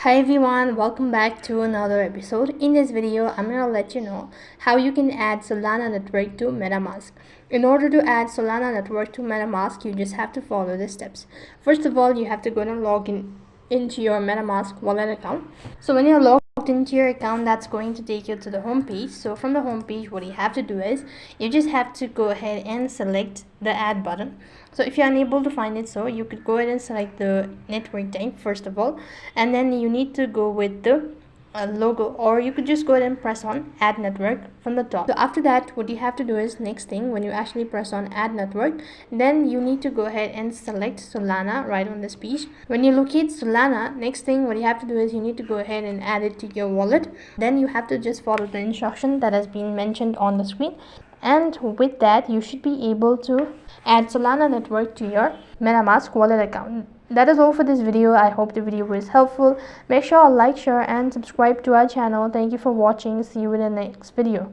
Hi everyone, welcome back to another episode. In this video, I'm going to let you know how you can add Solana network to Metamask. In order to add Solana network to Metamask, you just have to follow the steps. First of all, you have to go and log into your Metamask wallet account. So when you're logged into your account, that's going to take you to the home page. So from the home page, what you have to do is you just have to go ahead and select the add button. So if you're unable to find it, so you could go ahead and select the network type first of all, and then you need to go with the logo, or you could just go ahead and press on add network from the top. So after that, what you have to do is, next thing, when you actually press on add network, then you need to go ahead and select Solana right on this page. When you locate Solana, next thing what you have to do is you need to go ahead and add it to your wallet. Then you have to just follow the instruction that has been mentioned on the screen, and with that you should be able to add Solana network to your Metamask wallet account. That is all for this video. I hope the video was helpful. Make sure to like, share and subscribe to our channel. Thank you for watching. See you in the next video.